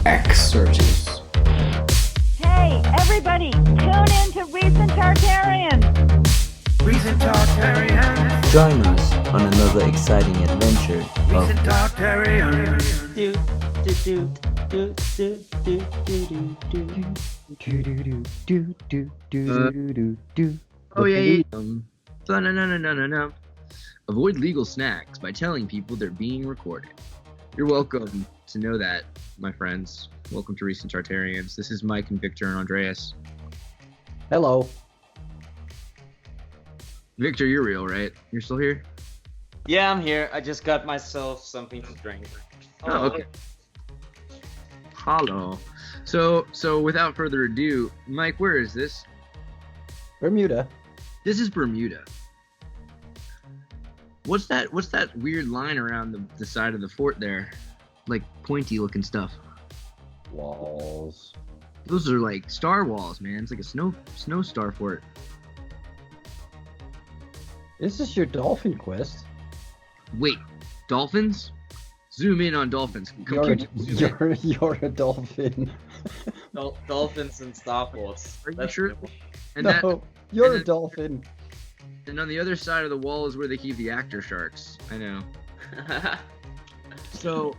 X-Searches. Hey, everybody, tune in to Recent Tartarians. Recent Tartarians. Join us on another exciting adventure of Recent Tartarians. Oh yeah. No. Avoid legal snacks by telling people they're being recorded. You're welcome to know that, my friends. Welcome to Recent Tartarians. This is Mike and Victor and Andreas. Hello. Victor, you're real, right? You're still here? Yeah, I'm here. I just got myself something to drink. Oh, okay. Hello. So without further ado, Mike, where is this? Bermuda. This is Bermuda. What's that weird line around the side of the fort there? Like pointy looking stuff. Walls. Those are like star walls, man. It's like a snow star fort. This is your dolphin quest. Wait, dolphins? Zoom in on dolphins. You're a dolphin. Dolphins and Starforts. Are you sure? And you're a dolphin. And on the other side of the wall is where they keep the actor sharks. I know. So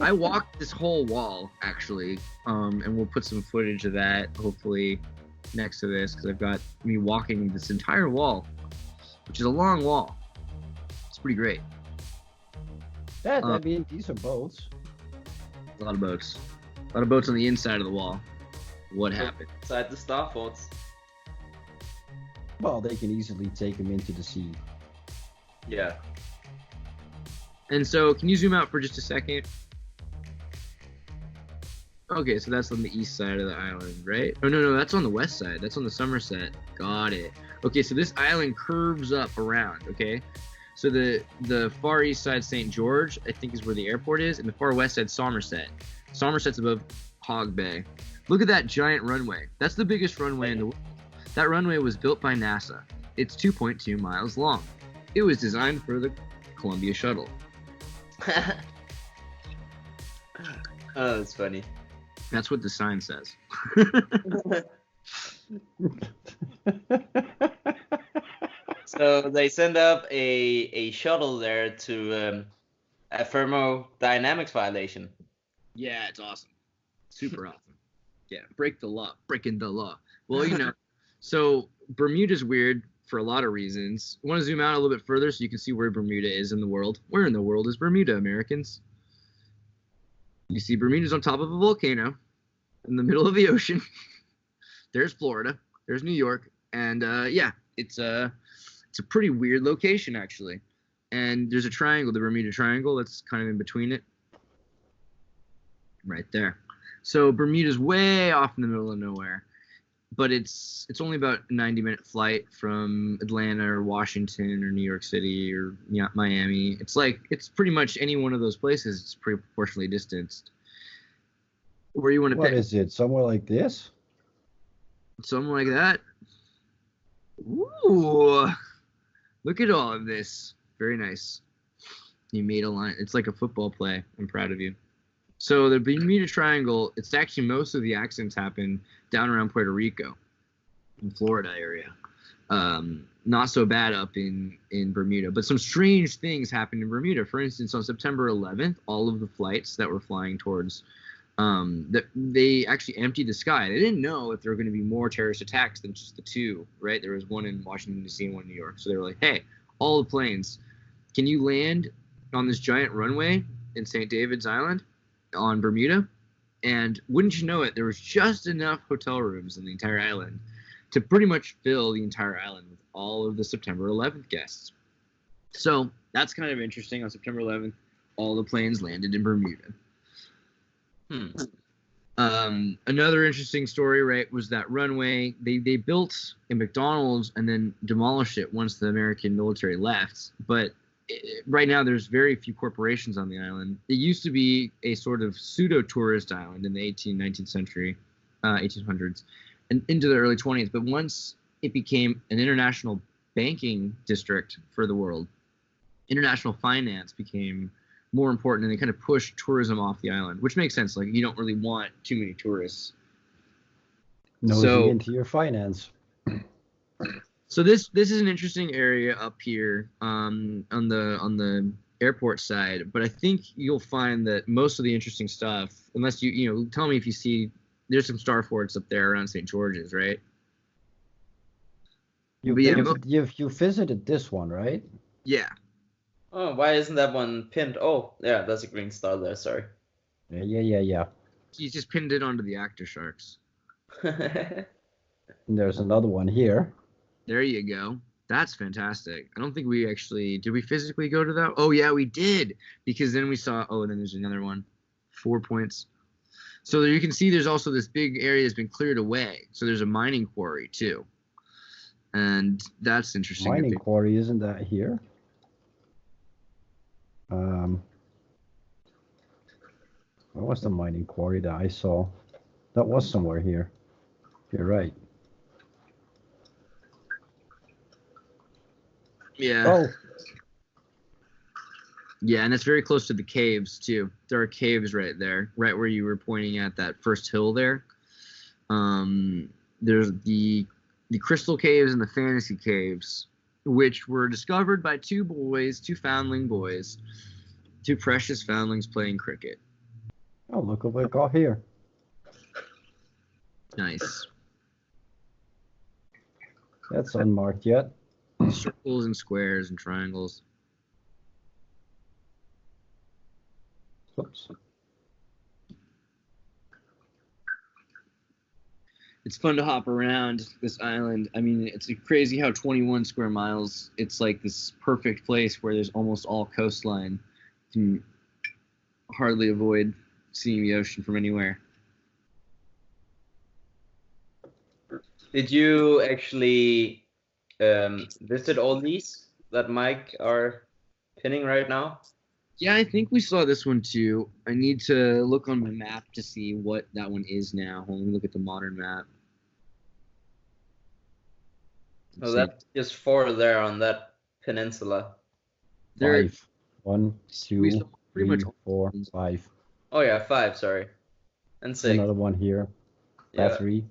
I walked this whole wall, actually, and we'll put some footage of that, hopefully, next to this, because I've got me walking this entire wall, which is a long wall. It's pretty great. I mean, these are boats. A lot of boats. A lot of boats on the inside of the wall. What happened? Inside the Starforts. Well, they can easily take them into the sea. Yeah. And so, can you zoom out for just a second? Okay, so that's on the east side of the island, right? Oh, no, that's on the west side. That's on the Somerset. Got it. Okay, so this island curves up around, okay? So the far east side, St. George, I think is where the airport is, and the far west side, Somerset. Somerset's above Hog Bay. Look at that giant runway. That's the biggest runway in the world. That runway was built by NASA. It's 2.2 miles long. It was designed for the Columbia Shuttle. Oh, that's funny. That's what the sign says. So they send up a shuttle there to a thermodynamics violation. Yeah, it's awesome. Super awesome. Yeah, breaking the law. Well, you know, so Bermuda's weird for a lot of reasons. I want to zoom out a little bit further so you can see where Bermuda is in the world. Where in the world is Bermuda, Americans? You see Bermuda's on top of a volcano in the middle of the ocean. There's Florida. There's New York. And yeah, it's a pretty weird location, actually. And there's a triangle, the Bermuda Triangle, that's kind of in between it. Right there. So Bermuda's way off in the middle of nowhere. But it's only about a 90-minute flight from Atlanta or Washington or New York City or Miami. It's pretty much any one of those places. It's pretty proportionally distanced. Where you want to pick? What is it? Somewhere like this? Something like that. Ooh, look at all of this. Very nice. You made a line. It's like a football play. I'm proud of you. So the Bermuda Triangle, it's actually most of the accidents happen down around Puerto Rico, in Florida area. Not so bad up in Bermuda, but some strange things happened in Bermuda. For instance, on September 11th, all of the flights that were flying towards, they actually emptied the sky. They didn't know if there were going to be more terrorist attacks than just the two, right? There was one in Washington, D.C. and one in New York. So they were like, hey, all the planes, can you land on this giant runway in St. David's Island on Bermuda? And wouldn't you know it, there was just enough hotel rooms on the entire island to pretty much fill the entire island with all of the September 11th guests. So that's kind of interesting. On September 11th, all the planes landed in Bermuda. Another interesting story, right, was that runway. They built a McDonald's and then demolished it once the American military left. But right now, there's very few corporations on the island. It used to be a sort of pseudo-tourist island in the 19th century, 1800s, and into the early 20th. But once it became an international banking district for the world, international finance became more important, and they kind of push tourism off the island, which makes sense. Like, you don't really want too many tourists. Nosing into your finance. So this is an interesting area up here on the airport side, but I think you'll find that most of the interesting stuff, unless you tell me if you see, there's some Starforts up there around St. George's, right? You visited this one, right? Yeah. Oh, why isn't that one pinned? Oh, yeah, there's a green star there. Sorry. Yeah. He's just pinned it onto the actor sharks. And there's another one here. There you go. That's fantastic. I don't think did we physically go to that? Oh yeah, we did, because then we saw. Oh, and then there's another one. 4 points. So you can see there's also this big area that's been cleared away. So there's a mining quarry too, and that's interesting. Mining quarry, isn't that here? Where was the mining quarry that I saw? That was somewhere here. You're right. Yeah. Oh. Yeah, and it's very close to the caves too. There are caves right there, right where you were pointing at that first hill there. There's the crystal caves and the fantasy caves, which were discovered by two foundling boys, two precious foundlings playing cricket. Oh, look what we got here. Nice. That's unmarked yet. Circles and squares and triangles. Oops. It's fun to hop around this island. I mean, it's crazy how 21 square miles, it's like this perfect place where there's almost all coastline. You can hardly avoid seeing the ocean from anywhere. Did you actually visit all these that Mike are pinning right now? Yeah, I think we saw this one too. I need to look on my map to see what that one is now. Hold on, let me look at the modern map. Oh, that's just 4 there on that peninsula. There, 5. 1, 2, we saw pretty 3, much 4, 5. Oh yeah, 5. Sorry, and 6. Another one here. Yeah. 3.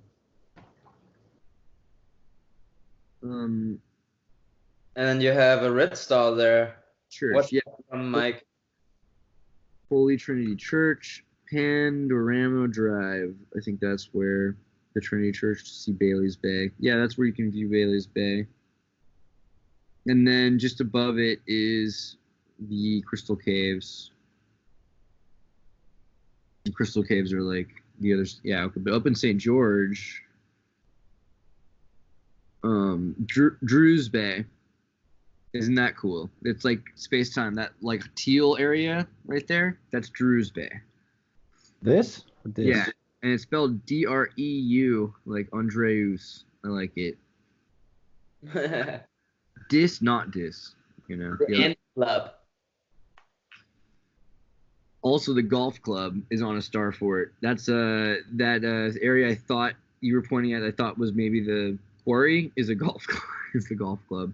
And then you have a red star there. Church. What's Yeah, from Mike? Holy Trinity Church, Panorama Drive. I think that's where the Trinity Church to see Bailey's Bay. Yeah, that's where you can view Bailey's Bay. And then just above it is the Crystal Caves. The Crystal Caves are like the others. Yeah, okay, but up in St. George, Drew's Bay. Isn't that cool? It's like space-time. That like teal area right there, that's Drew's Bay. This? This? Yeah, and it's spelled Dreu, like Andreus. I like it. Dis, not dis. Yeah. Club. Also, the golf club is on a Starfort. That's that area I thought you were pointing at. I thought was maybe the quarry is a golf club. Is the golf club.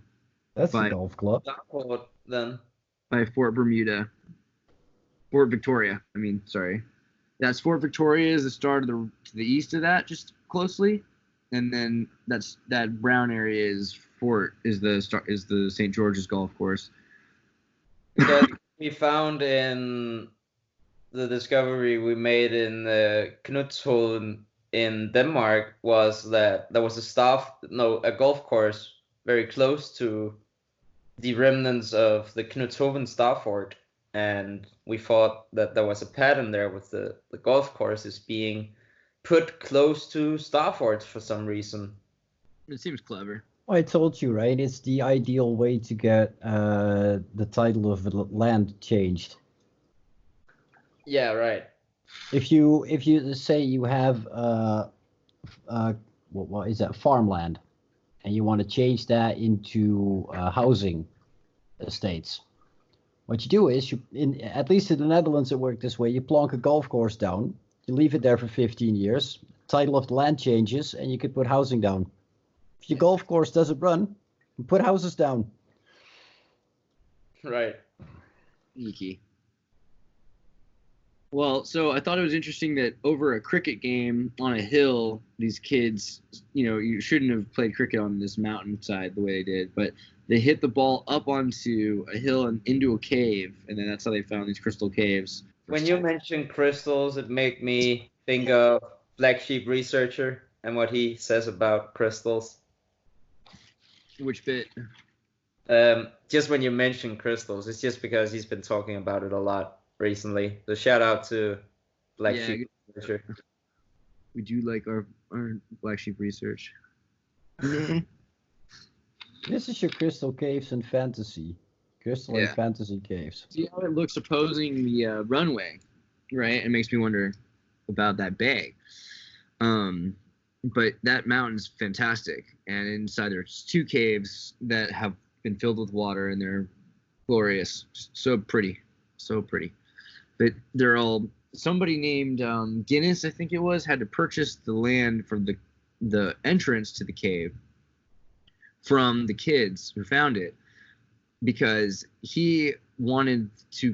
That's the golf club. Starfort, then. By Fort Bermuda. Fort Victoria. I mean, sorry. That's Fort Victoria is the star to the east of that, just closely, and then that brown area is the St. George's golf course. That we found in the discovery we made in Knutsholm in Denmark was that there was a golf course very close to the remnants of the Knutshoven Starfort, and we thought that there was a pattern there with the golf courses being put close to Starfort for some reason. It seems clever. I told you, right? It's the ideal way to get the title of the land changed. Yeah, right. If you say you have what is that, farmland, and you want to change that into housing estates, what you do is at least in the Netherlands it worked this way. You plonk a golf course down, you leave it there for 15 years. Title of the land changes, and you could put housing down. If your golf course doesn't run, you put houses down. Right. Sneaky. Well, so I thought it was interesting that over a cricket game on a hill, these kids, you shouldn't have played cricket on this mountainside the way they did, but they hit the ball up onto a hill and into a cave, and then that's how they found these crystal caves. When you mention crystals, it made me think of Black Sheep Researcher and what he says about crystals. Which bit? Just when you mention crystals, it's just because he's been talking about it a lot recently. So shout out to Black Sheep Researcher. We do like our Black Sheep Research. This is your crystal caves and fantasy. Crystal and fantasy caves. See how it looks opposing the runway, right? It makes me wonder about that bay. But that mountain's fantastic, and inside there's 2 caves that have been filled with water, and they're glorious. So pretty. But they're all, somebody named Guinness, I think it was, had to purchase the land for the entrance to the cave from the kids who found it, because he wanted to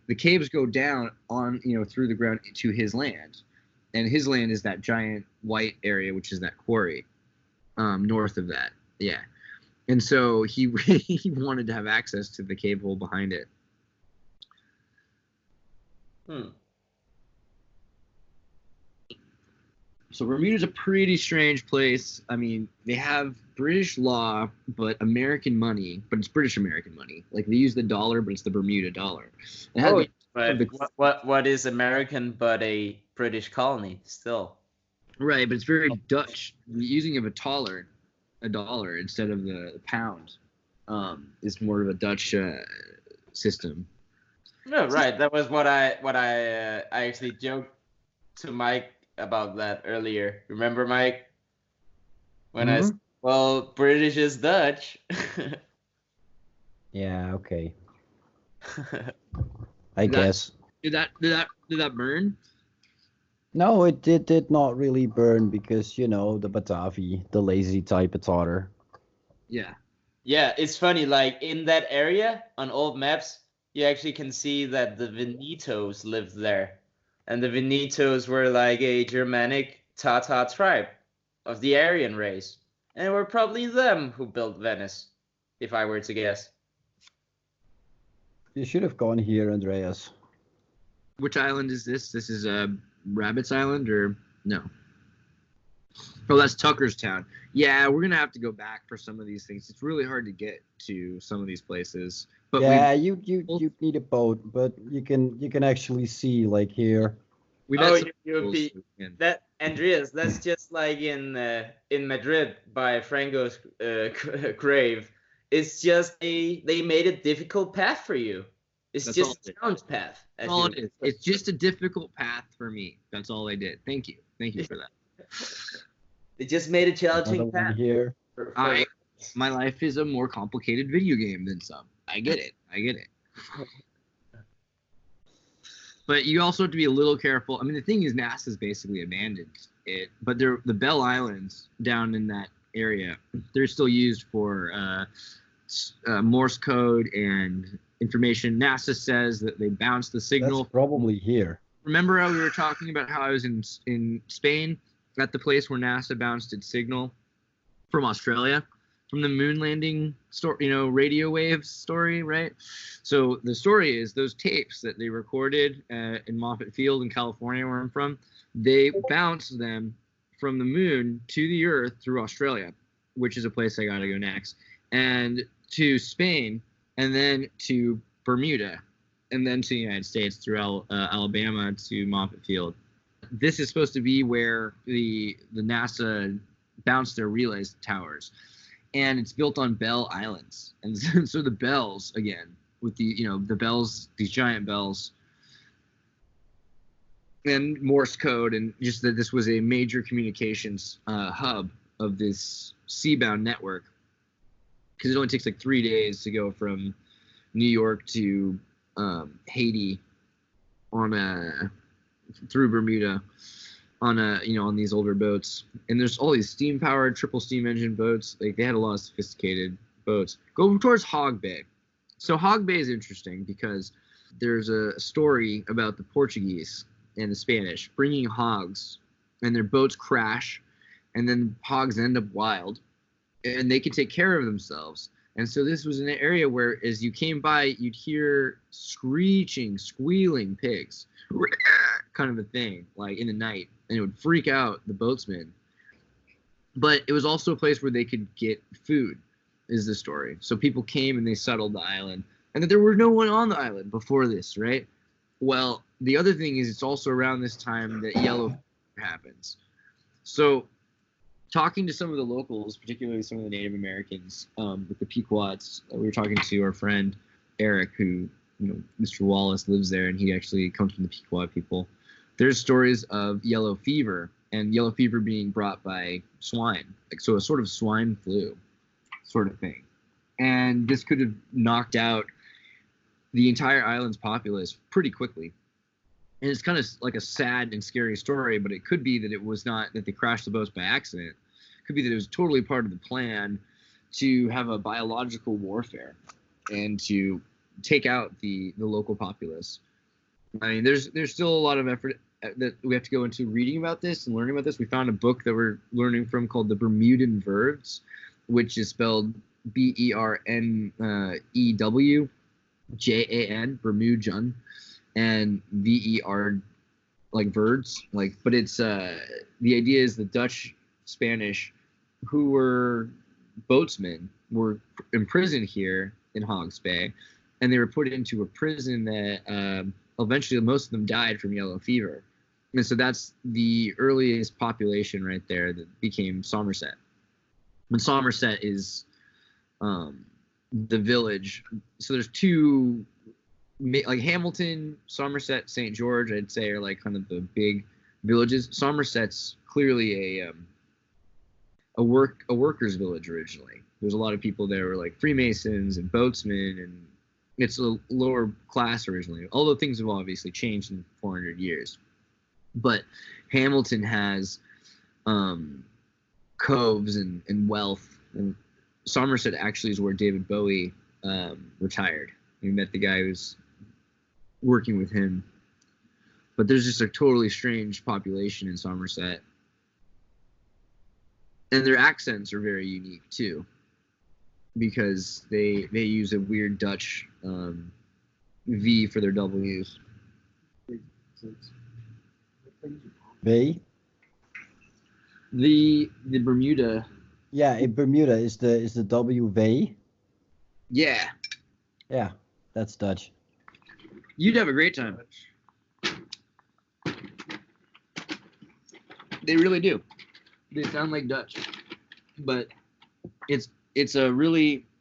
the caves go down on through the ground to his land, and his land is that giant white area, which is that quarry north of that. And so he wanted to have access to the cave hole behind it. So Bermuda's a pretty strange place. I mean, they have British law, but American money, but it's British American money. Like, they use the dollar, but it's the Bermuda dollar. But what is American but a British colony still? Right, but it's very Dutch. The using of a dollar instead of the pound is more of a Dutch system. No, right. That was what I actually joked to Mike about that earlier. Remember, Mike? When I said, well, British is Dutch. Yeah, okay. I guess. Did that burn? No, it did not really burn because, the Batavi, the lazy type of otter. Yeah. Yeah, it's funny, like in that area on old maps, you actually can see that the Venetos lived there. And the Venetos were like a Germanic Tata tribe of the Aryan race. And it were probably them who built Venice, if I were to guess. You should have gone here, Andreas. Which island is this? This is Rabbit's Island, or no? Oh, that's Tucker's Town. Yeah, we're gonna have to go back for some of these things. It's really hard to get to some of these places. But yeah, you need a boat, but you can actually see like here. That Andreas, that's just like in Madrid by Franco's grave. It's just they made a difficult path for you. That's just a challenge path. All it is. It's just a difficult path for me. That's all they did. Thank you for that. They just made a challenging path. Here. My life is a more complicated video game than some. I get it. But you also have to be a little careful. I mean, the thing is, NASA's basically abandoned it, but the Bell Islands down in that area, they're still used for Morse code and information. NASA says that they bounce the signal. That's probably here. Remember how we were talking about how I was in Spain at the place where NASA bounced its signal from Australia, from the moon landing radio waves story, right? So the story is those tapes that they recorded in Moffett Field in California, where I'm from, they bounced them from the moon to the Earth through Australia, which is a place I gotta go next, and to Spain, and then to Bermuda, and then to the United States through Alabama to Moffett Field. This is supposed to be where the NASA bounced their relay towers, and it's built on Bell Islands, and so the bells again with the bells, these giant bells, and Morse code, and just that this was a major communications hub of this seabound network, because it only takes like 3 days to go from New York to Haiti through Bermuda on these older boats. And there's all these steam powered triple steam engine boats. Like, they had a lot of sophisticated boats. Go towards Hog Bay. So Hog Bay is interesting because there's a story about the Portuguese and the Spanish bringing hogs, and their boats crash, and then hogs end up wild, and they can take care of themselves. And so this was an area where, as you came by, you'd hear screeching, squealing pigs, kind of a thing, like in the night, and it would freak out the boatsmen. But it was also a place where they could get food, is the story. So people came and they settled the island, and that there were no one on the island before this, right? Well, the other thing is it's also around this time that yellow fever happens. So talking to some of the locals, particularly some of the Native Americans, with the Pequots, we were talking to our friend Eric, who, Mr. Wallace lives there, and he actually comes from the Pequot people. There's stories of yellow fever, and yellow fever being brought by swine, so a sort of swine flu sort of thing. And this could have knocked out the entire island's populace pretty quickly. And it's kind of like a sad and scary story, but it could be that it was not that they crashed the boats by accident. It could be that it was totally part of the plan to have a biological warfare and to take out the local populace. I mean, there's still a lot of effort that we have to go into reading about this and learning about this. We found a book that we're learning from called The Bermudan Verbs, which is spelled Bernewjan, Bermudan, and Ver, like birds, like. But it's the idea is the Dutch, Spanish, who were boatsmen, were imprisoned here in Hogs Bay, and they were put into a prison that eventually most of them died from yellow fever. And so that's the earliest population right there that became Somerset. And Somerset is the village. So there's two, like Hamilton, Somerset, St. George, I'd say are like kind of the big villages. Somerset's clearly a workers' village originally. There's a lot of people there who were like Freemasons and boatsmen, and it's a lower class originally, although things have obviously changed in 400 years. But Hamilton has coves and wealth, and Somerset actually is where David Bowie retired. We met the guy who's working with him. But there's just a totally strange population in Somerset. And their accents are very unique too, because they use a weird Dutch V for their W's. V? The Bermuda. Yeah, in Bermuda is the W V? Yeah. Yeah, that's Dutch. You'd have a great time. They really do. They sound like Dutch, but it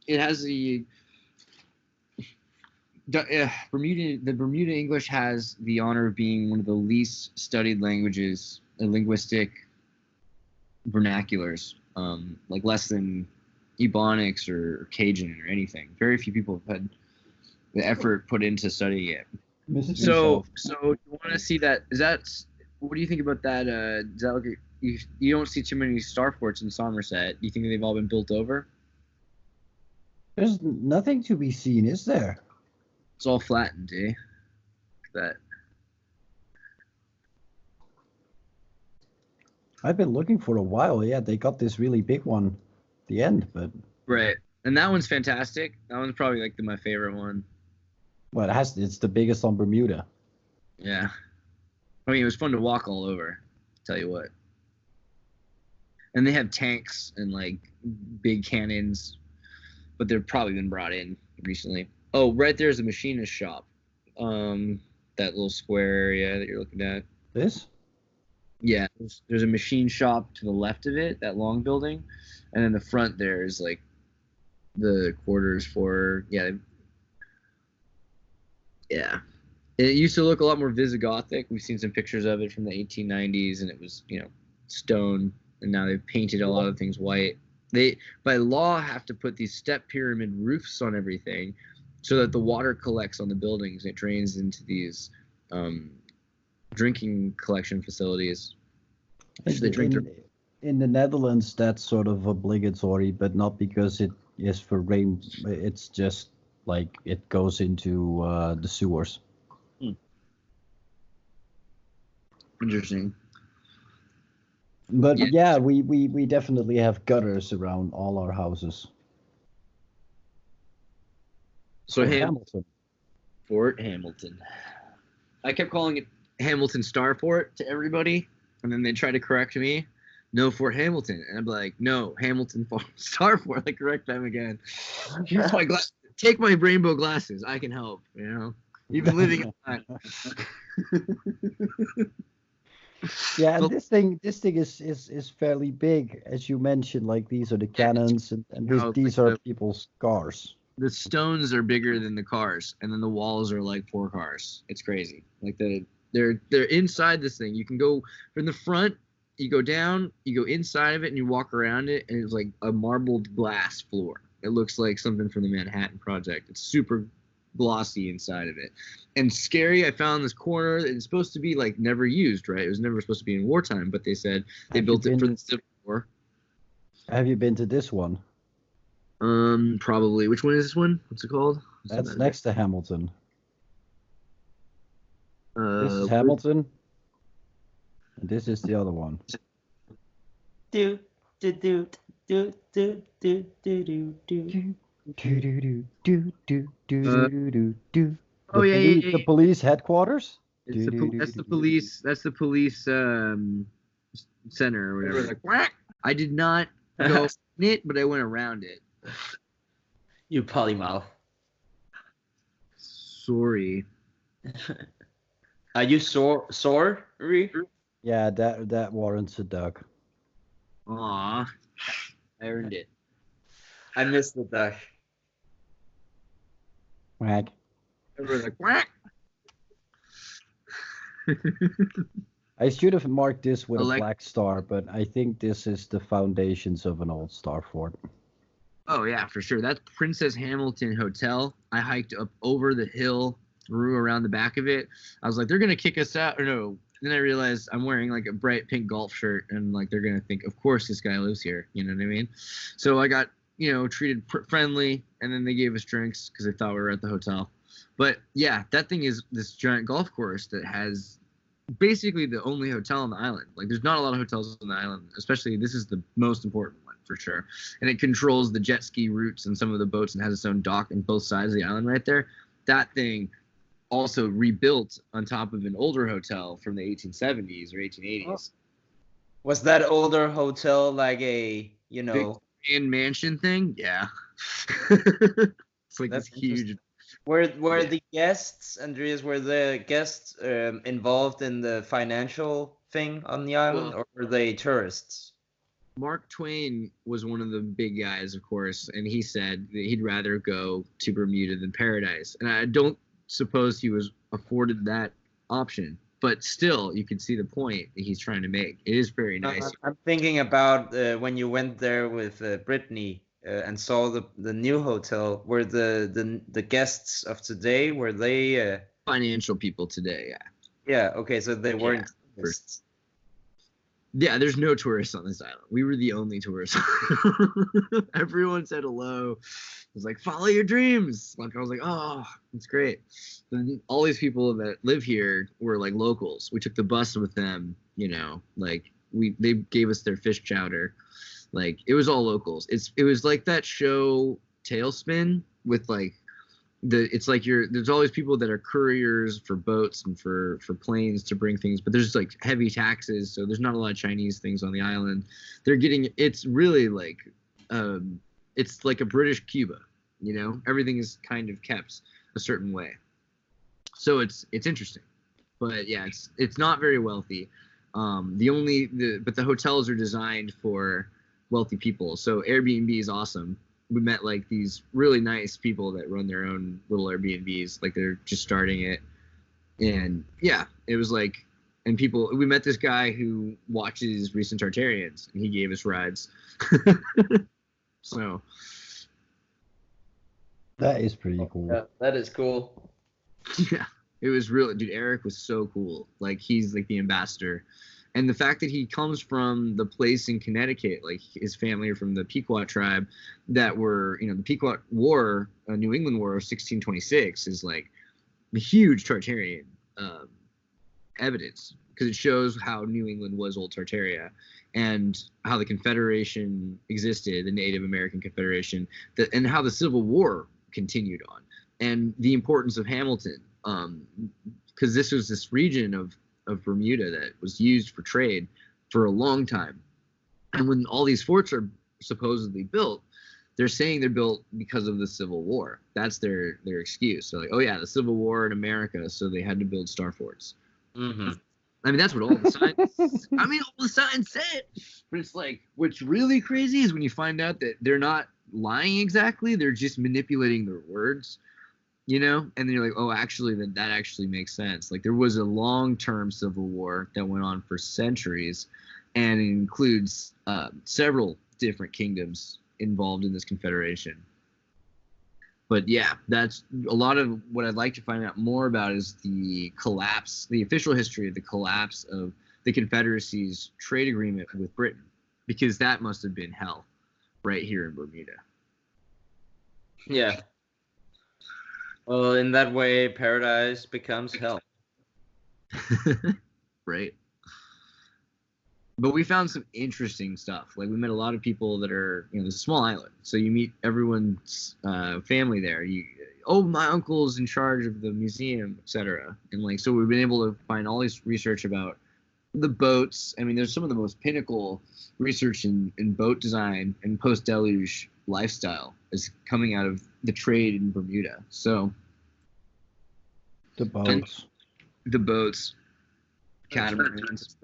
has the Bermuda English has the honor of being one of the least studied languages, linguistic vernaculars, like less than Ebonics or Cajun or anything. Very few people have had the effort put into studying it. So you want to see that? What do you think about that? Does that look? You don't see too many starforts in Somerset. Do you think they've all been built over? There's nothing to be seen, is there? It's all flattened, eh? That. I've been looking for a while. Yeah, they got this really big one at the end, but Right, and that one's fantastic. That one's probably like my favorite one. well, it's the biggest on Bermuda. Yeah, I mean it was fun to walk all over. Tell you what. And they have tanks and like big cannons, but they've probably been brought in recently. Oh, right there's a machinist shop. That little square area that you're looking at. This? Yeah, there's a machine shop to the left of it, that long building, and in the front there is like the quarters for yeah. It used to look a lot more Visigothic. We've seen some pictures of it from the 1890s, and it was stone, and now they've painted a lot of things white. They by law have to put these step pyramid roofs on everything, so that the water collects on the buildings and it drains into these drinking collection facilities. In the Netherlands, that's sort of obligatory, but not because it is for rain. It's just like it goes into the sewers. Interesting. But Yeah. yeah, we definitely have gutters around all our houses. So Fort Hamilton. Fort Hamilton. I kept calling it Hamilton Starfort to everybody, and then they tried to correct me. No, Fort Hamilton, and I'm like, no, Hamilton Starfort. I correct them again. Here's my take my rainbow glasses. I can help. You know, even living in that. Yeah, and Well, this thing is fairly big, as you mentioned. Like these are the cannons, and these are people's cars. The stones are bigger than the cars, and then the walls are like 4 cars. It's crazy. Like they're inside this thing. You can go from the front, you go down, you go inside of it, and you walk around it, and it's like a marbled glass floor. It looks like something from the Manhattan Project. It's super glossy inside of it, and scary. I found this corner. It's supposed to be like never used, right? It was never supposed to be in wartime, but they said they built it for the Civil War. Have you been to this one? Probably. Which one is this one? What's it called? That's next to Hamilton. This is Uh, Hamilton, and this is the other one. Do do do do do do do do do. Oh, yeah. The police headquarters. That's the police. That's the police center or whatever. Like, quack. I did not go in it, but I went around it. You polymouth. Sorry. Are you sorry? Yeah, that warrants a duck. Aw, I earned it. I missed the duck. Quack. Everyone's like, quack. I should have marked this with a Elect- black star, but I think this is the foundations of an old star fort. Oh yeah, for sure. That's Princess Hamilton Hotel. I hiked up over the hill, through around the back of it. I was like, they're gonna kick us out, or no? Then I realized I'm wearing like a bright pink golf shirt, and like they're gonna think, of course this guy lives here. You know what I mean? So I got treated friendly, and then they gave us drinks because they thought we were at the hotel. But yeah, that thing is this giant golf course that has basically the only hotel on the island. Like there's not a lot of hotels on the island, especially this is the most important one for sure. And it controls the jet ski routes and some of the boats and has its own dock on both sides of the island right there. That thing also rebuilt on top of an older hotel from the 1870s or 1880s. Was that older hotel like a, Big and mansion thing? Yeah. It's like That's this huge. Were the guests, Andreas, were the guests involved in the financial thing on the island, or were they tourists? Mark Twain was one of the big guys, of course, and he said that he'd rather go to Bermuda than paradise. And I don't suppose he was afforded that option, but still, you can see the point that he's trying to make. It is very nice. I'm thinking about when you went there with Brittany and saw the new hotel. Were the guests of today, were they Financial people today, yeah. Yeah, okay, so they weren't tourists. Yeah, there's no tourists on this island. We were the only tourists. Everyone said hello. It was like, follow your dreams. Like I was like, oh, that's great. And all these people that live here were like locals. We took the bus with them, like they gave us their fish chowder. Like it was all locals. It was like that show Tailspin with like it's like there's all these people that are couriers for boats and for planes to bring things, but there's like heavy taxes, so there's not a lot of Chinese things on the island. It's really like it's like a British Cuba, everything is kind of kept a certain way, so it's interesting. But yeah, it's not very wealthy. But the hotels are designed for wealthy people, so Airbnb is awesome. We met like these really nice people that run their own little Airbnbs, like they're just starting it. And yeah, it was like, and we met this guy who watches Recent Tartarians, and he gave us rides. So that is pretty cool. Yeah, that is cool. Yeah, it was really, dude, Eric was so cool. Like he's like the ambassador. And the fact that he comes from the place in Connecticut, like his family are from the Pequot tribe that were, the Pequot War, New England War of 1626 is like the huge Tartarian evidence, because it shows how New England was old Tartaria and how the Confederation existed, the Native American Confederation, and how the Civil War continued on, and the importance of Hamilton, because this was this region of Bermuda that was used for trade for a long time. And when all these forts are supposedly built, they're saying they're built because of the Civil War. That's their excuse. So like, oh yeah, the Civil War in America, so they had to build star forts. Mm-hmm. I mean, that's what all the signs said. But it's like, what's really crazy is when you find out that they're not lying exactly, they're just manipulating their words. And then you're like, oh, actually, that actually makes sense. Like, there was a long-term civil war that went on for centuries, and it includes several different kingdoms involved in this confederation. But yeah, that's a lot of what I'd like to find out more about is the collapse, the official history of the collapse of the Confederacy's trade agreement with Britain, because that must have been hell right here in Bermuda. Yeah. Well, in that way, paradise becomes hell. Right. But we found some interesting stuff. Like, we met a lot of people that are, there's a small island, so you meet everyone's family there. My uncle's in charge of the museum, etc. And so we've been able to find all this research about the boats. I mean, there's some of the most pinnacle research in boat design and post-deluge lifestyle is coming out of the trade in Bermuda. So The boats, catamarans.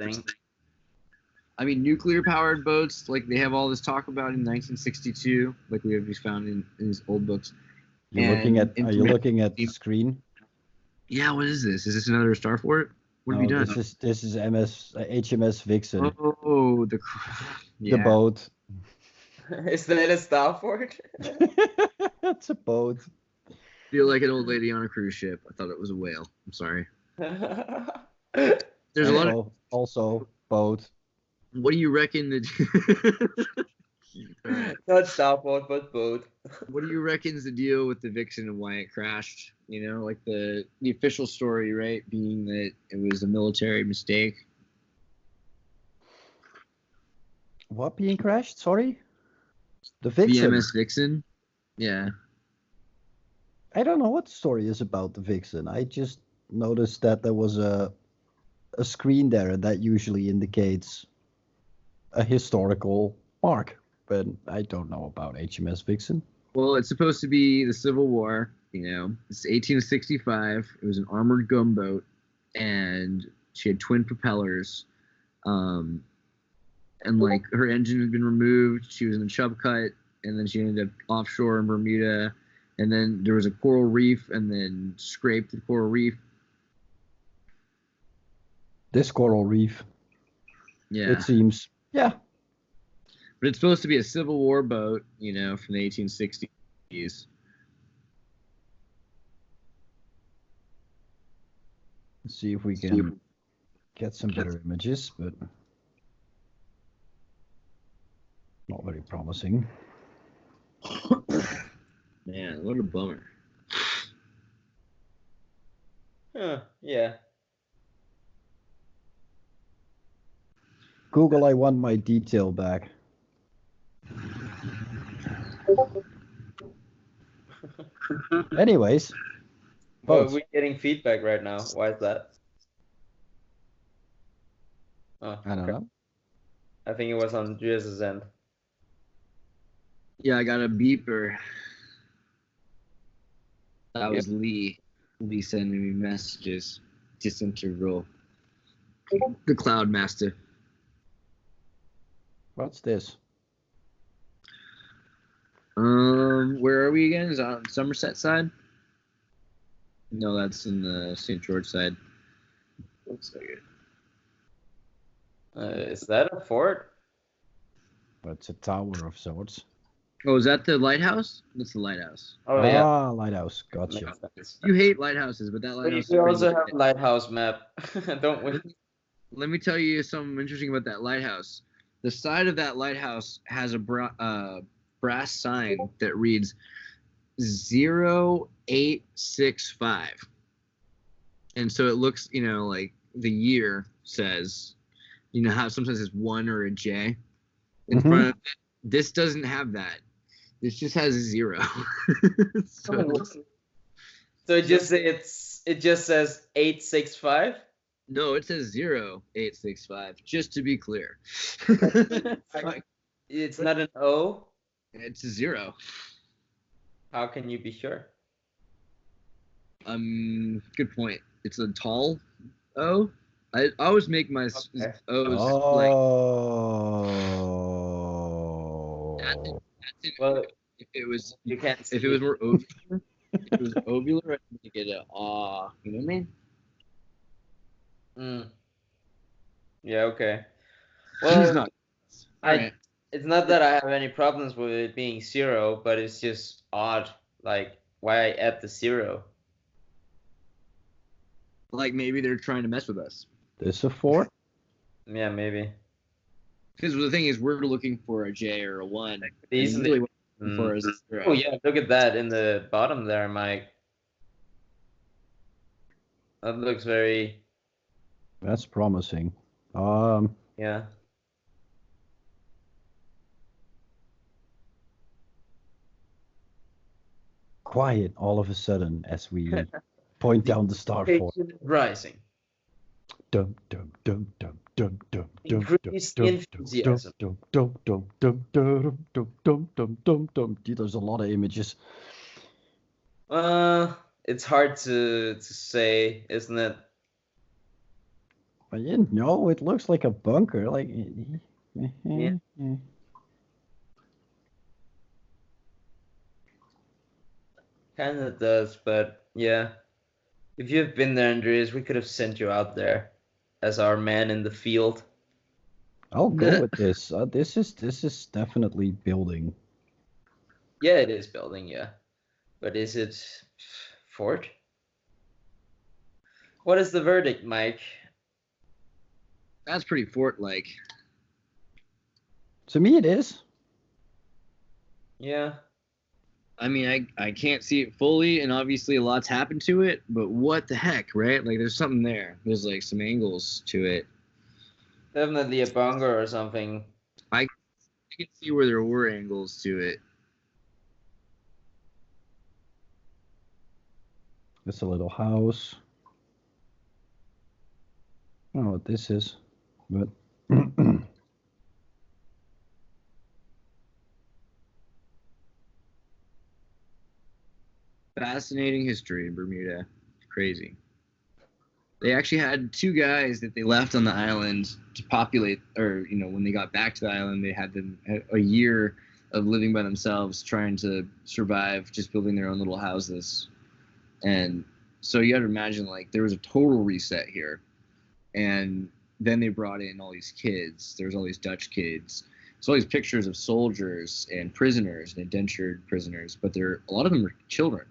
I mean, nuclear-powered boats, like they have all this talk about in 1962, like we have found in his old books. Are you looking at the screen? Yeah, what is this? Is this another Starfort? What have you done? This is HMS Vixen. Oh, the boat. Is that a Starfort? It's a boat. Feel like an old lady on a cruise ship. I thought it was a whale. I'm sorry. There's a lot of also boat. What do you reckon Not Starfort, but boat. What do you reckon is the deal with the Vixen and why it crashed? Like the official story, right, being that it was a military mistake. What being crashed? Sorry? The Vixen? VMS Vixen? Yeah. I don't know what the story is about the Vixen. I just noticed that there was a screen there, and that usually indicates a historical mark. But I don't know about HMS Vixen. Well, it's supposed to be the Civil War. It's 1865. It was an armored gunboat, and she had twin propellers. And her engine had been removed. She was in a chub cut, and then she ended up offshore in Bermuda. And then there was a coral reef, and then scraped the coral reef. This coral reef. Yeah. It seems. Yeah. But it's supposed to be a Civil War boat, from the 1860s. Let's see if we can get some better images, but not very promising. Man, what a bummer. Yeah. Google, I want my detail back. Anyways. Well, we're getting feedback right now. Why is that? Oh, I don't know. I think it was on GS's end. Yeah, I got a beeper. That was Lee. Lee sending me messages. Disinterroll. The Cloud Master. What's this? Where are we again? Is it on Somerset side? No, that's in the St. George side. Looks like it. Is that a fort? It's a tower of sorts. Oh, is that the lighthouse? That's the lighthouse. Oh, yeah. Lighthouse. Gotcha. You hate lighthouses, but that lighthouse. We also have lighthouse map, don't we? let me tell you something interesting about that lighthouse. The side of that lighthouse has a brass sign that reads 0865. And so it looks, like the year says, how sometimes it's 1 or a J in Mhm. front of it. This doesn't have that. This just has a 0. So, So it just says 865. no, it says 0865, just to be clear. It's not an O. It's a 0. How can you be sure? Good point. It's a tall O. I always make my Okay. O's Oh. Well, if it was you can't. if it was more ovular, I'd make it a ah. You know what I mean? Yeah. Okay. He's Well, not. All right. it's not that I have any problems with it being 0, but it's just odd. Like, why add the 0? Like maybe they're trying to mess with us. This a fort? Yeah, maybe. Because the thing is, we're looking for a J or a 1. Easily. Really what we're looking for is a 0. Oh yeah, look at that in the bottom there, Mike. That looks very. That's promising. Yeah. Quiet all of a sudden as we point down the Starfort. Rising. Dum dum dum dum dum dum dum Increased dum enthusiasm. dum dum dum dum dum dum dum dum dum dum. There's a lot of images. It's hard to say, isn't it? But no, it looks like a bunker. Like, Yeah. Kind of does, but yeah. If you've been there, Andreas, we could have sent you out there as our man in the field. I'll go with this. This is definitely building. Yeah, it is building, yeah. But is it fort? What is the verdict, Mike? That's pretty fort-like. To me, it is. Yeah. I mean, I can't see it fully, and obviously a lot's happened to it, but what the heck, right? Like, there's something there. There's, like, some angles to it. Definitely a bunker or something. I can see where there were angles to it. It's a little house. I don't know what this is, but Fascinating history in Bermuda. Crazy. They actually had 2 guys that they left on the island to populate, or, when they got back to the island, they had them a year of living by themselves, trying to survive, just building their own little houses. And so you got to imagine, like, there was a total reset here. And then they brought in all these kids. There's all these Dutch kids. So all these pictures of soldiers and prisoners and indentured prisoners, but a lot of them are children.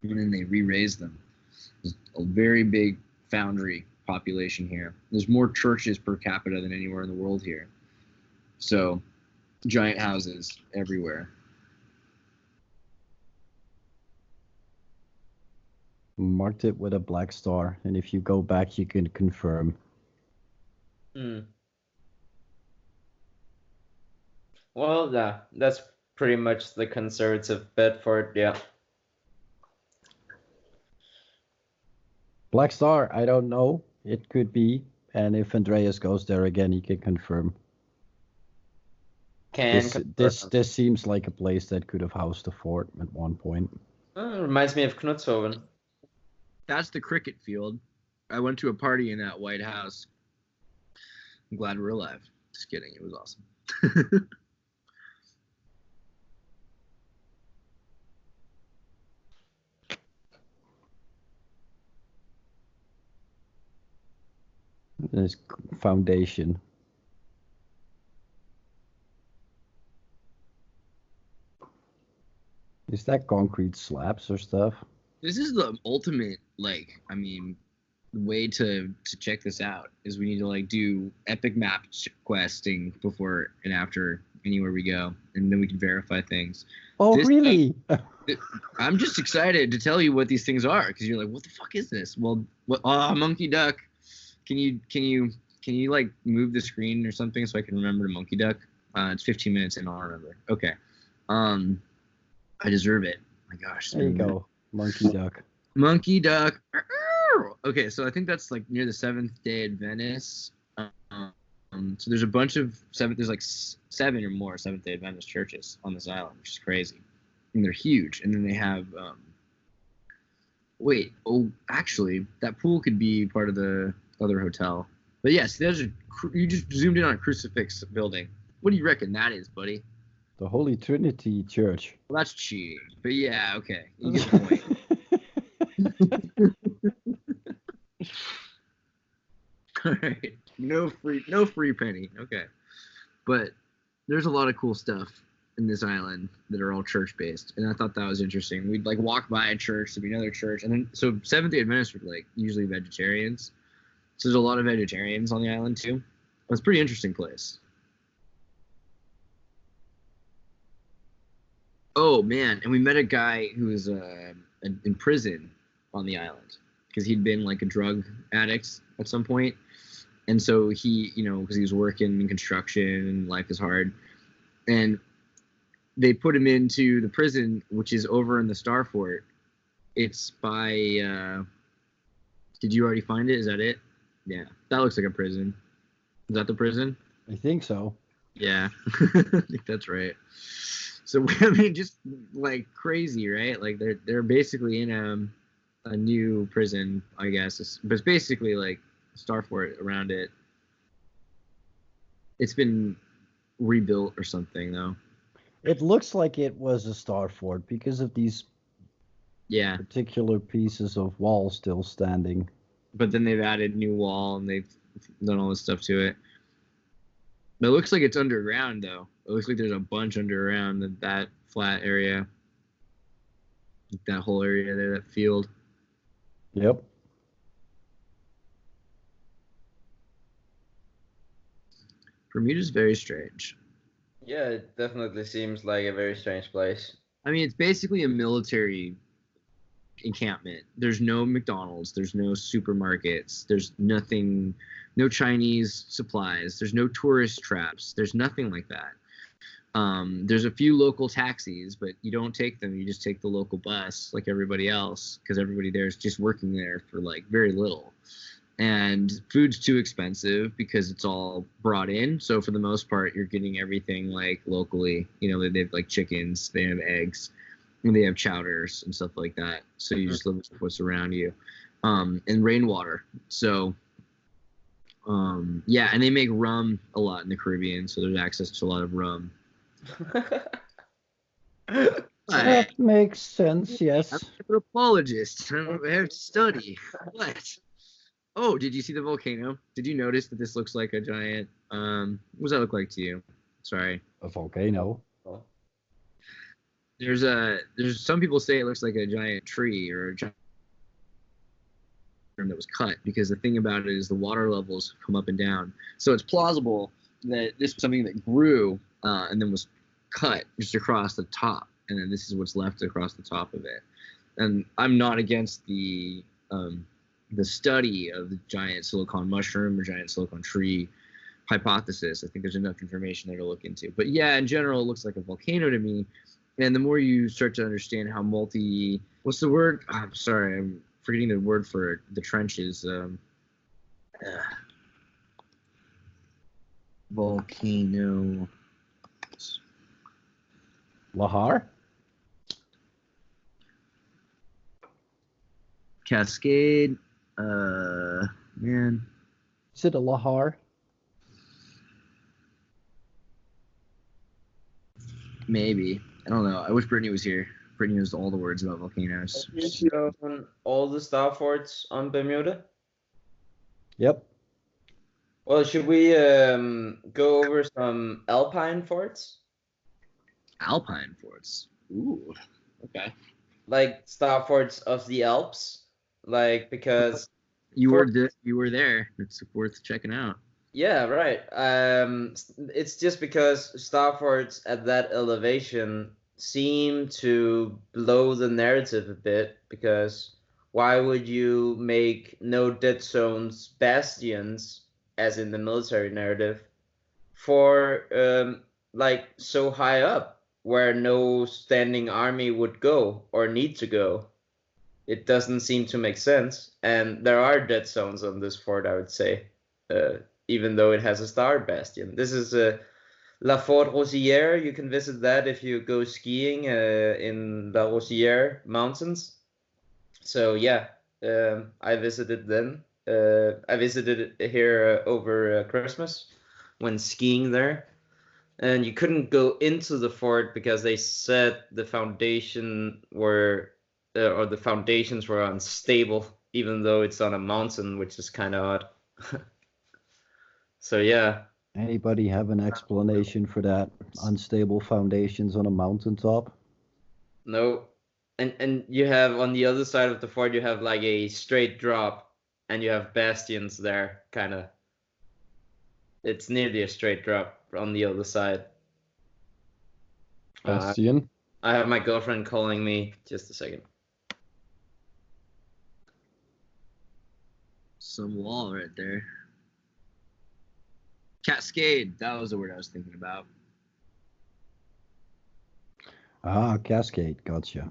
And then they re-raised them. There's a very big foundry population here. There's more churches per capita than anywhere in the world here. So giant houses everywhere. marked it with a black star, and if you go back, you can confirm. Well, yeah, that's pretty much the conservative Bedford, yeah. Black star, I don't know. It could be, and if Andreas goes there again, he can confirm. This seems like a place that could have housed a fort at one point. Reminds me of Knutshoven. That's the cricket field. I went to a party in that White House. I'm glad we're alive. Just kidding. It was awesome. This foundation. Is that concrete slabs or stuff? This is the ultimate, way to check this out is we need to like do epic map questing before and after anywhere we go, and then we can verify things. Oh, This- really? I'm just excited to tell you what these things are because you're like, what the fuck is this? Well, monkey duck. Can you like move the screen or something so I can remember to monkey duck? It's 15 minutes and I'll remember. Okay. I deserve it. My gosh. There you go. Monkey duck. Monkey duck. Okay, so I think that's like near the Seventh-day Adventist. So there's a bunch of there's like 7 or more Seventh-day Adventist churches on this island, which is crazy, and they're huge. And then they have actually that pool could be part of the other hotel. But yes, you just zoomed in on a crucifix building. What do you reckon that is, buddy? The Holy Trinity Church. Well, that's cheap. But yeah, okay, you get the point. All right, no free penny. Okay, but there's a lot of cool stuff in this island that are all church based, and I thought that was interesting. We'd like walk by a church, there'd be another church, and then so Seventh-day Adventists are like usually vegetarians, so there's a lot of vegetarians on the island too. It's a pretty interesting place. Oh man, and we met a guy who was in prison on the island because he'd been like a drug addict at some point. And so he, because he was working in construction and life is hard, and they put him into the prison, which is over in the Starfort. It's by, did you already find it? Is that it? Yeah, that looks like a prison. Is that the prison? I think so. Yeah, I think that's right. So, I mean, just like crazy, right? Like they're basically in a new prison, I guess. But it's basically like Starfort around it. It's been rebuilt or something, though. It looks like it was a Starfort because of these particular pieces of wall still standing. But then they've added new wall and they've done all this stuff to it. But it looks like it's underground, though. It looks like there's a bunch underground that flat area. That whole area there, that field. Yep. Bermuda's very strange. Yeah, it definitely seems like a very strange place. I mean, it's basically a military encampment. There's no McDonald's. There's no supermarkets. There's nothing, no Chinese supplies. There's no tourist traps. There's nothing like that. There's a few local taxis, but you don't take them. You just take the local bus like everybody else because everybody there is just working there for like very little. And food's too expensive because it's all brought in. So for the most part, you're getting everything like locally. They have like chickens, they have eggs, and they have chowders and stuff like that. So you just live with what's around you. And rainwater. So and they make rum a lot in the Caribbean. So there's access to a lot of rum. That makes sense, yes. I'm an anthropologist. I have to study. What? Oh, did you see the volcano? Did you notice that this looks like a giant, what does that look like to you? Sorry. A volcano. There's some people say it looks like a giant tree or a giant that was cut because the thing about it is the water levels come up and down. So it's plausible that this was something that grew and then was cut just across the top, and then this is what's left across the top of it. And I'm not against the study of the giant silicon mushroom or giant silicon tree hypothesis. I think there's enough information there to look into. But yeah, in general, it looks like a volcano to me. And the more you start to understand how what's the word? I'm sorry, I'm forgetting the word for the trenches. Volcano. Lahar? Cascade. Man. Is it a lahar? Maybe. I don't know. I wish Brittany was here. Brittany knows all the words about volcanoes. You own all the Starforts on Bermuda? Yep. Well, should we go over some alpine forts? Alpine forts. Ooh. Okay. Like Starforts of the Alps? Like, because You For- were there. It's worth checking out. Yeah, right. It's just because Starforts at that elevation seem to blow the narrative a bit, because why would you make no dead zones bastions, as in the military narrative, for like so high up where no standing army would go or need to go? It doesn't seem to make sense, and there are dead zones on this fort, I would say, uh, even though it has a star bastion. This is La Fort Rosière. You can visit that if you go skiing in La Rosière Mountains. So yeah, I visited then. I visited it here over Christmas when skiing there, and you couldn't go into the fort because they said the foundations were unstable, even though it's on a mountain, which is kind of odd. So yeah, Anybody have an explanation for that? Unstable foundations on a mountaintop? no, and you have on the other side of the fort, you have like a straight drop, and you have bastions there, kind of. It's nearly a straight drop on the other side. Bastion? I have my girlfriend calling me. Just a second. Some wall right there. Cascade. That was the word I was thinking about. Ah, Cascade. Gotcha.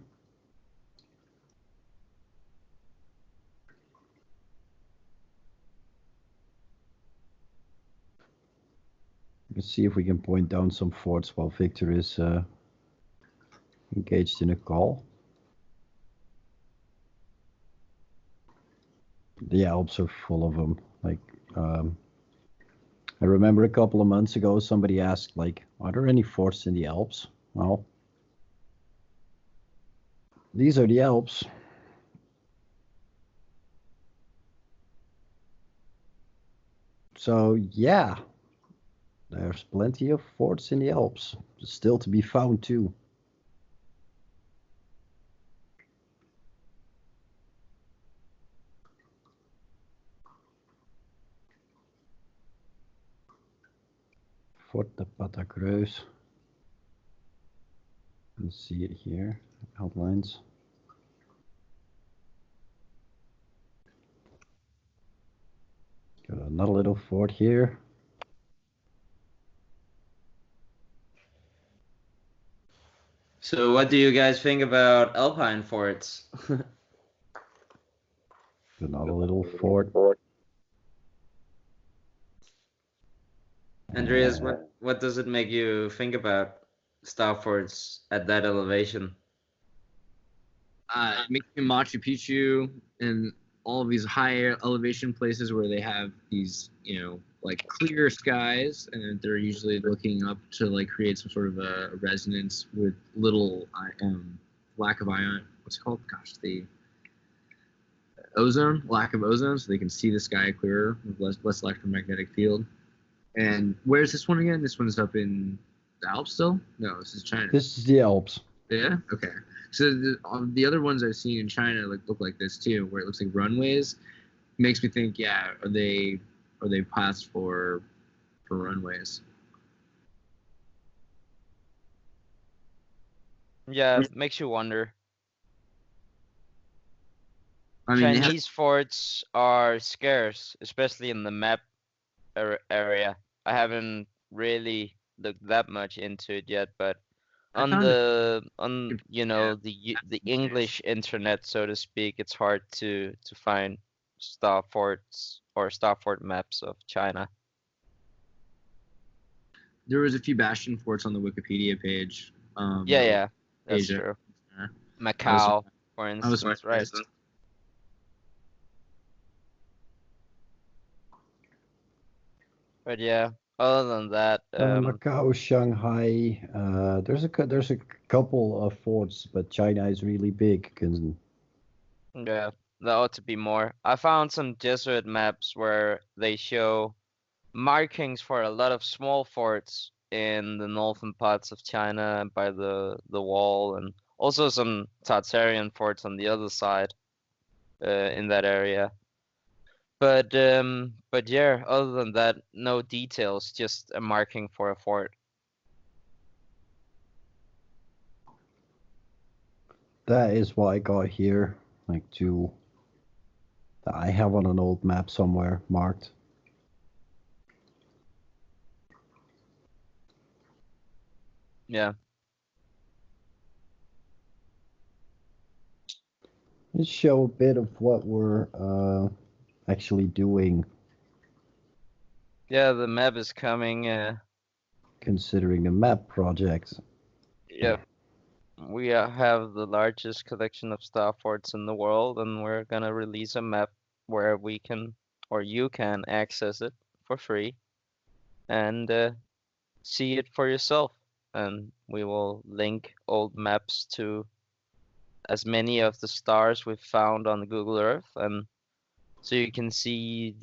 Let's see if we can point down some forts while Victor is engaged in a call. The Alps are full of them. Like, I remember a couple of months ago, somebody asked, like, are there any forts in the Alps? Well, these are the Alps. So, yeah, there's plenty of forts in the Alps, still to be found too. Fort de Patacreus. You can see it here, outlines. Got another little fort here. So what do you guys think about Alpine forts? Another little fort. Andreas, what does it make you think about star forts at that elevation? It makes me Machu Picchu and all of these higher elevation places where they have these, like clear skies, and they're usually looking up to like create some sort of a resonance with little lack of ion. What's it called? Gosh, the ozone, lack of ozone, so they can see the sky clearer with less electromagnetic field. And where's this one again? This one's up in the Alps still? No, this is China. This is the Alps. Yeah. Okay. So the other ones I've seen in China look like this too, where it looks like runways. Makes me think, yeah, are they paths for runways? Yeah, it makes you wonder. I mean, Chinese forts are scarce, especially in the map area. I haven't really looked that much into it yet, but on the English internet, so to speak, it's hard to find star forts or star fort maps of China. there was a few bastion forts on the Wikipedia page. Yeah, that's Asia. true. Yeah. Macau, for instance, right? But yeah, other than that, Macau, Shanghai. There's a couple of forts, but China is really big. yeah, there ought to be more. I found some Jesuit maps where they show markings for a lot of small forts in the northern parts of China by the wall, and also some Tartarian forts on the other side in that area. But yeah, other than that, no details, just a marking for a fort. That is what I got here, like two that I have on an old map somewhere marked. Yeah. Let's show a bit of what we're actually doing, Yeah, the map is coming. considering the map project. Yeah. We have the largest collection of star forts in the world, and we're gonna release a map where we can, or you can, access it for free and see it for yourself. And we will link old maps to as many of the stars we've found on Google Earth, and so you can see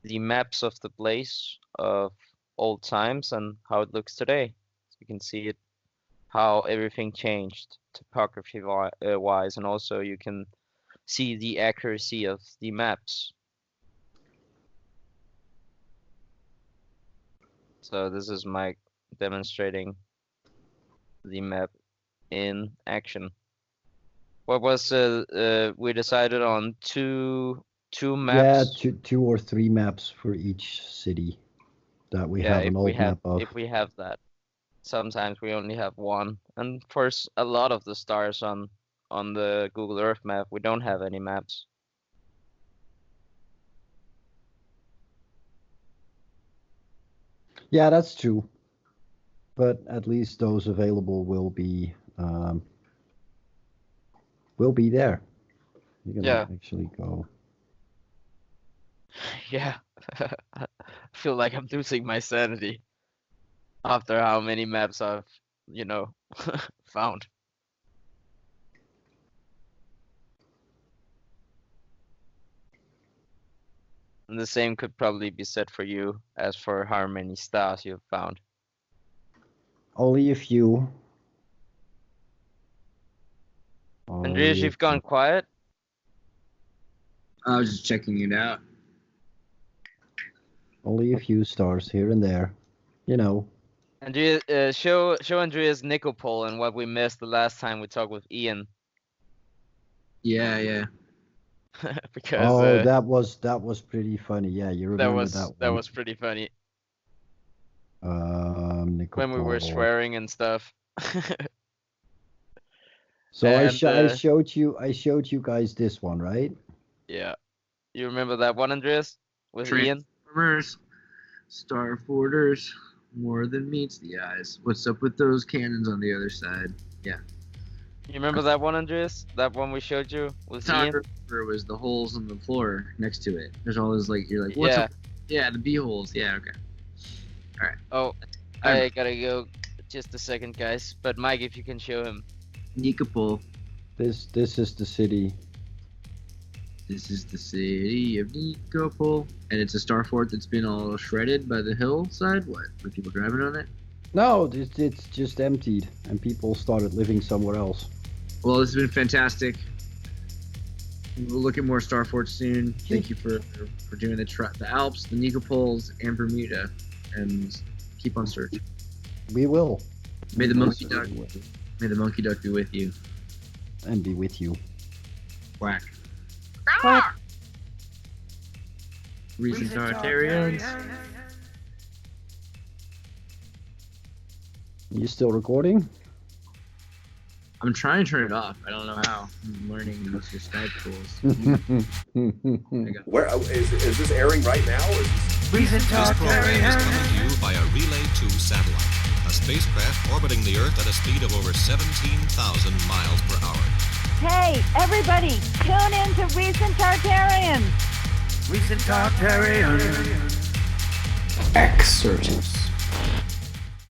the maps of the place of old times and how it looks today. So you can see it, how everything changed topography wise, and also you can see the accuracy of the maps. So this is Mike demonstrating the map in action. What was we decided on two maps? Yeah, two or three maps for each city that we have an old map of. If we have that. Sometimes we only have one, and for a lot of the stars on the Google Earth map, we don't have any maps. Yeah, that's true. But at least those available will be there. You're gonna actually go. Yeah, I feel like I'm losing my sanity after how many maps I've, found. And the same could probably be said for you as for how many stars you've found. Only a few. Andreas, you've gone quiet. I was just checking it out. Only a few stars here and there, you know. Andreas, show Andreas Nicopol and what we missed the last time we talked with Ian. Yeah. Because that was pretty funny. Yeah, you remember that one. That was pretty funny. Nicopol. When we were swearing and stuff. So and, I showed you guys this one, right? Yeah. You remember that one, Andreas? With Ian? Transformers, Starforters, more than meets the eyes. What's up with those cannons on the other side? Yeah. You remember that one, Andreas? That one we showed you with Ian? It was the holes in the floor next to it. There's all those you're like, what's up? Yeah, the bee holes. Yeah, okay. All right. Oh, I gotta go just a second, guys. But Mike, if you can show him. Nicopol. This is the city. This is the city of Nicopol, and it's a star fort that's been all shredded by the hillside. What? Were people driving on it? No, it's just emptied, and people started living somewhere else. Well, this has been fantastic. We'll look at more star forts soon. Thank you for doing the Alps, the Nicopols, and Bermuda, and keep on searching. We will. May the monkey duck be with you. And be with you. Quack. Quack. Recent Tartarians. You still recording? I'm trying to turn it off. I don't know how. I'm learning to use your Skype tools. Where is this airing right now? Or is this... Recent This program is coming to you via Relay 2 satellite, a spacecraft orbiting the Earth at a speed of over 17,000 miles per hour. Hey, everybody, tune in to Recent Tartarians. Recent Tartarians. Excerpts.